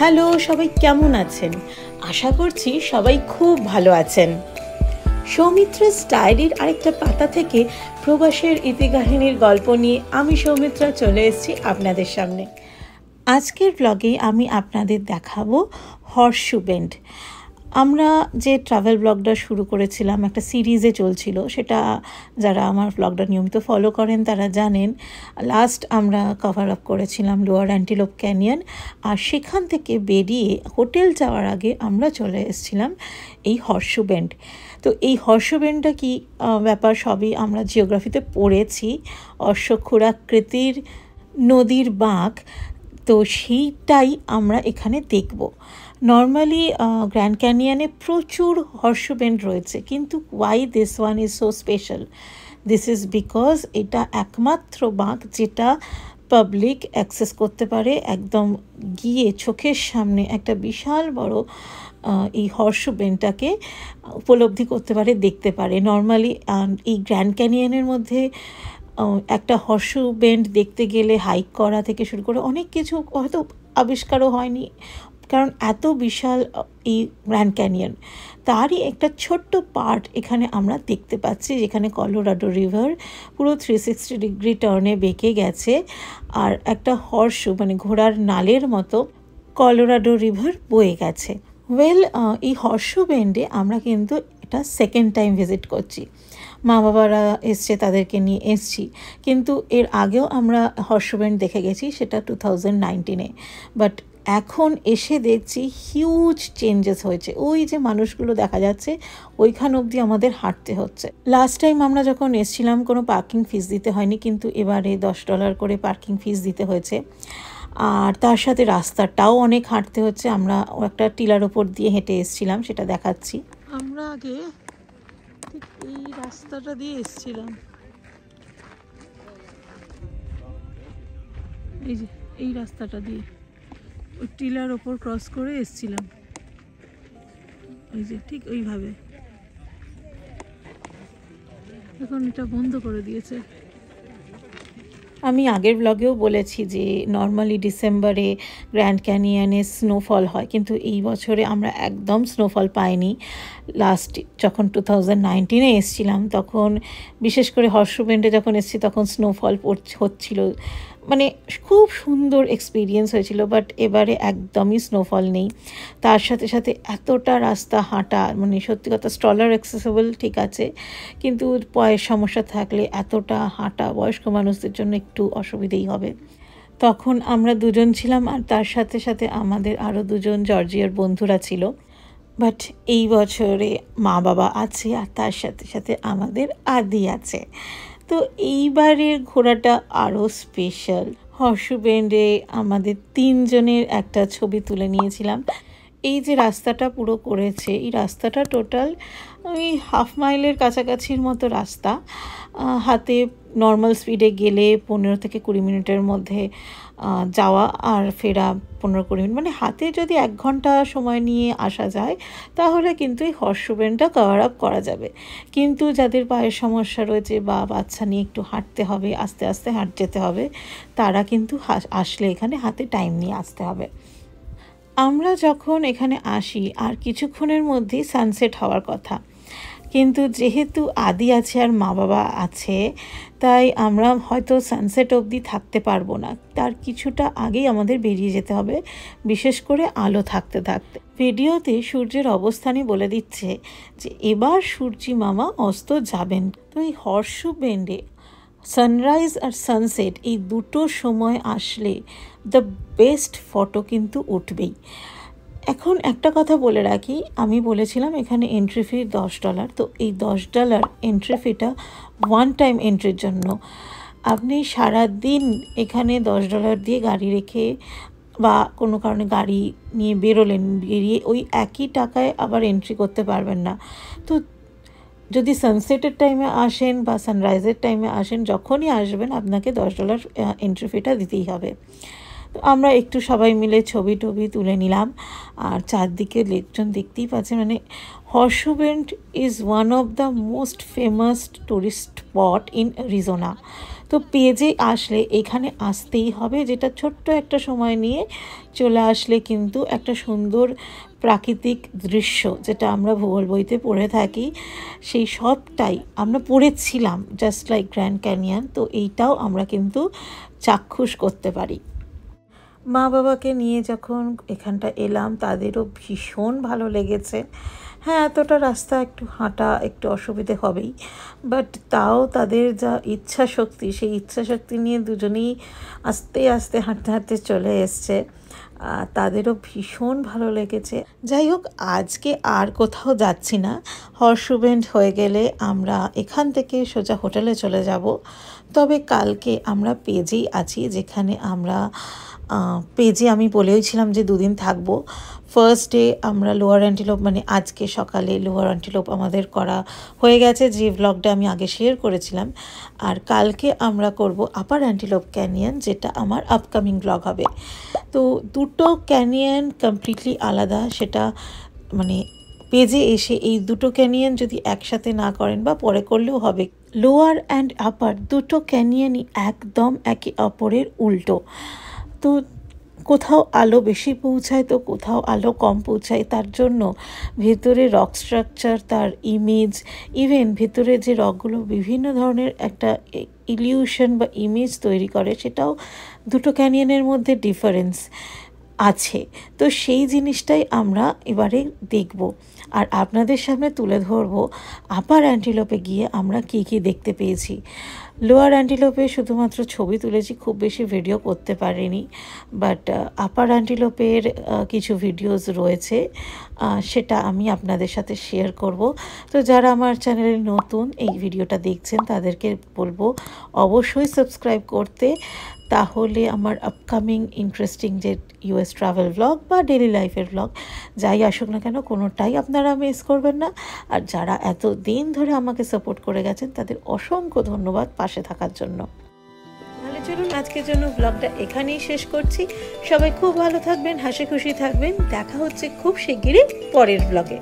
Hello, সবাই কেমন আছেন? আশা করছি সবাই খুব ভালো আছেন। সৌমিত্রা's ডায়েরির আরেকটা পাতা থেকে প্রবাসের ইতিকাহিনীর গল্প নিয়ে আমি সৌমিত্রা চলে এসেছি আপনাদের সামনে। আজকের ব্লগে আমি আপনাদের দেখাবো হর্সশু বেন্ড। আমরা যে ট্রাভেল ব্লগটা শুরু করেছিলাম, একটা সিরিজে চলছিল, সেটা যারা আমার ব্লগটা নিয়মিত ফলো করেন তারা জানেন। লাস্ট আমরা কভার আপ করেছিলাম লোয়ার অ্যান্টিলোপ ক্যানিয়ন, আর সেখান থেকে বেরিয়ে হোটেল যাওয়ার আগে আমরা চলে এসেছিলাম এই হর্সশু বেন্ড। তো এই হর্সশু বেন্ডটা কী ব্যাপার সবই আমরা জিওগ্রাফিতে পড়েছি। অশ্বক্ষুরাকৃতির নদীর বাঁক, তো সেইটাই আমরা এখানে দেখব। নর্মালি গ্র্যান্ড ক্যানিয়নে প্রচুর হর্সশু বেন্ড রয়েছে, কিন্তু why this one is so special? This is because এটা একমাত্র বাঁক যেটা পাবলিক অ্যাক্সেস করতে পারে, একদম গিয়ে চোখের সামনে একটা বিশাল বড় এই হর্সশু বেন্ডটাকে উপলব্ধি করতে পারে, দেখতে পারে। নর্মালি এই গ্র্যান্ড ক্যানিয়নের মধ্যে একটা হর্সশু বেন্ড দেখতে গেলে হাইক করা থেকে শুরু করে অনেক কিছু হয়তো আবিষ্কারও হয়নি, কারণ এত বিশাল এই গ্র্যান্ড ক্যানিয়ন। তারই একটা ছোট্ট পার্ট এখানে আমরা দেখতে পাচ্ছি, যেখানে কলোরাডো রিভার পুরো 360 ডিগ্রি টার্নে বেঁকে গেছে, আর একটা হর্সশু মানে ঘোড়ার নালের মতো কলোরাডো রিভার বয়ে গেছে। এই হর্সশু বেন্ডে আমরা কিন্তু এটা সেকেন্ড টাইম ভিজিট করছি। মা বাবারা এসছে, তাদেরকে নিয়ে এসছি, কিন্তু এর আগেও আমরা হর্সশু বেন্ড দেখে গেছি, সেটা 2019-এ। বাট এখন এসে দেখছি হিউজ চেঞ্জেস হয়েছে। ওই যে মানুষগুলো দেখা যাচ্ছে, ওইখান অবধি আমাদের হাঁটতে হচ্ছে। লাস্ট টাইম আমরা যখন এসছিলাম কোনো পার্কিং ফিস দিতে হয়নি, কিন্তু এবারে $10 করে পার্কিং ফিস দিতে হয়েছে। আর তার সাথে রাস্তাটাও অনেক হাঁটতে হচ্ছে। আমরা একটা টিলার ওপর দিয়ে হেঁটে এসছিলাম, সেটা দেখাচ্ছি। আমরা আগে ঠিক এই রাস্তাটা দিয়ে এসছিলাম, এই যে এই রাস্তাটা দিয়ে ওই টিলার ওপর ক্রস করে এসছিলাম, এই যে ঠিক ওইভাবে। এখন এটা বন্ধ করে দিয়েছে। আমি আগের ব্লগেও বলেছি যে নর্মালি ডিসেম্বরে গ্র্যান্ড ক্যানিয়নে স্নোফল হয়, কিন্তু এই বছরে আমরা একদম স্নোফল পাইনি। লাস্ট যখন 2019-এ এসেছিলাম, তখন বিশেষ করে হর্সশু বেন্ডে যখন এসেছি তখন স্নোফল হচ্ছিল, মানে খুব সুন্দর এক্সপিরিয়েন্স হয়েছিল। বাট এবারে একদমই স্নোফল নেই। তার সাথে সাথে এতটা রাস্তা হাঁটা, মানে সত্যি কথা, স্ট্রলার অ্যাক্সেসেবল ঠিক আছে, কিন্তু পায়ের সমস্যা থাকলে এতটা হাঁটা বয়স্ক মানুষদের জন্য একটু অসুবিধেই হবে। তখন আমরা দুজন ছিলাম, আর তার সাথে সাথে আমাদের আরও দুজন জর্জিয়ার বন্ধুরা ছিল। বাট এই বছরে মা বাবা আছে, আর তার সাথে সাথে আমাদের আদি আছে। তো এইবারের ঘোরাটা আরও স্পেশাল। হর্সশু বেন্ডে আমাদের 3 জনের একটা ছবি তুলে নিয়েছিলাম। এই যে রাস্তাটা পুরো করেছে, এই রাস্তাটা টোটাল ওই 1/2 মাইলের কাছাকাছির মতো রাস্তা। হাতে নর্মাল স্পিডে গেলে 15 থেকে 20 মিনিটের মধ্যে যাওয়া, আর ফেরা 15-20 মিনিট, মানে হাতে যদি 1 ঘন্টা সময় নিয়ে আসা যায় তাহলে কিন্তু এই হর্সশু বেন্ডটা কভার আপ করা যাবে। কিন্তু যাদের পায়ের সমস্যা রয়েছে বা বাচ্চা নিয়ে একটু হাঁটতে হবে, আস্তে আস্তে যেতে হবে, তারা কিন্তু আসলে এখানে হাতে টাইম নিয়ে আসতে হবে। আমরা যখন এখানে আসি আর কিছুক্ষণের মধ্যেই সানসেট হওয়ার কথা, কিন্তু যেহেতু আদি আছে আর মা বাবা আছে, তাই আমরা হয়তো সানসেট অবধি থাকতে পারবো না। তার কিছুটা আগেই আমাদের বেরিয়ে যেতে হবে, বিশেষ করে আলো থাকতে থাকতে। ভিডিওতে সূর্যের অবস্থানই বলে দিচ্ছে যে এবার সূর্যি মামা অস্ত যাবেন। তো এই হর্সশু বেন্ডে সানরাইজ আর সানসেট এই দুটো সময় আসলে দ্য বেস্ট ফটো কিন্তু উঠবেই। এখন একটা কথা বলে রাখি, আমি বলেছিলাম এখানে এন্ট্রি ফি $10। তো এই $10 এন্ট্রি ফিটা ওয়ান টাইম এন্ট্রির জন্য। আপনি সারাদিন এখানে $10 দিয়ে গাড়ি রেখে বা কোনো কারণে গাড়ি নিয়ে বেরোলেন, বেরিয়ে ওই একই টাকায় আবার এন্ট্রি করতে পারবেন না। তো যদি সানসেটের টাইমে আসেন বা সানরাইজের টাইমে আসেন, যখনই আসবেন আপনাকে $10 এন্ট্রি ফিটা দিতেই হবে। তো আমরা একটু সবাই মিলে ছবি টবি তুলে নিলাম, আর চারদিকে লোকজন দেখতেই পাচ্ছেন। মানে horseshoe bend is one of the most famous tourist spot in Arizona. তো তো পেজে আসলে এখানে আসতেই হবে, যেটা ছোট্ট একটা সময় নিয়ে চলে আসলে কিন্তু একটা সুন্দর প্রাকৃতিক দৃশ্য, যেটা আমরা ভূগোল বইতে পড়ে থাকি, সেই সবটাই আমরা পড়েছিলাম জাস্ট লাইক গ্র্যান্ড ক্যানিয়ন। তো এইটাও আমরা কিন্তু চাক্ষুষ করতে পারি। মা বাবাকে নিয়ে যখন এখানটা এলাম তাদেরও ভীষণ ভালো লেগেছে। হ্যাঁ, এতটা রাস্তা একটু হাঁটা একটু অসুবিধে হবেই, বাট তাও তাদের যা ইচ্ছা শক্তি, সেই ইচ্ছা শক্তি নিয়ে দুজনেই আস্তে আস্তে হাঁটতে হাঁটতে চলে এসছে। তাদেরও ভীষণ ভালো লেগেছে। যাই হোক, আজকে আর কোথাও যাচ্ছি না। হর্সুবেন্ড হয়ে গেলে আমরা এখান থেকে সোজা হোটেলে চলে যাব। তবে কালকে আমরা পেজেই আছি, যেখানে আমরা পেজে আমি বলেওছিলাম যে 2 দিন থাকবো। ফার্স্ট ডে আমরা লোয়ার অ্যান্টিলোপ, মানে আজকে সকালে লোয়ার অ্যান্টিলোপ আমাদের করা হয়ে গেছে, যে ব্লগটা আমি আগে শেয়ার করেছিলাম। আর কালকে আমরা করব আপার অ্যান্টিলোপ ক্যানিয়ন, যেটা আমার আপকামিং ব্লগ হবে। তো দুটো ক্যানিয়ন কমপ্লিটলি আলাদা, সেটা মানে পেজে এসে এই দুটো ক্যানিয়ন যদি একসাথে না করেন বা পরে করলেও হবে। লোয়ার অ্যান্ড আপার দুটো ক্যানিয়নই একদম একে অপরের উল্টো। তো কোথাও আলো বেশি পৌঁছায় তো কোথাও আলো কম পৌঁছায়, তার জন্য ভেতরে রক স্ট্রাকচার, তার ইমেজ, ইভেন ভেতরে যে রকগুলো বিভিন্ন ধরনের একটা ইলিউশন বা ইমেজ তৈরি করে, সেটাও দুটো ক্যানিয়নের মধ্যে ডিফারেন্স আছে। তো সেই জিনিসটাই আমরা এবারে দেখব আর আপনাদের সামনে তুলে ধরবো আপার অ্যান্টিলোপে গিয়ে আমরা কি কি দেখতে পেয়েছি। লোয়ার অ্যান্টিলোপে শুধুমাত্র ছবি তুলেছি, খুব বেশি ভিডিও করতে পারিনি, বাট আপার অ্যান্টিলোপের কিছু ভিডিওস রয়েছে, সেটা আমি আপনাদের সাথে শেয়ার করব। তো যারা আমার চ্যানেলে নতুন এই ভিডিওটা দেখছেন তাদেরকে বলবো অবশ্যই সাবস্ক্রাইব করতে, তাহলে আমার আপকামিং ইন্টারেস্টিং যে ইউএস ট্রাভেল ব্লগ বা ডেলি লাইফের ব্লগ যাই আসুক না কেন, কোনোটাই আপনারা মিস করবেন না। আর যারা এত দিন ধরে আমাকে সাপোর্ট করে গেছেন তাদের অসংখ্য ধন্যবাদ পাশে থাকার জন্য। তাহলে চলুন আজকের জন্য ব্লগটা এখানেই শেষ করছি। সবাই খুব ভালো থাকবেন, হাসি খুশি থাকবেন। দেখা হচ্ছে খুব শিগগিরই পরের ব্লগে।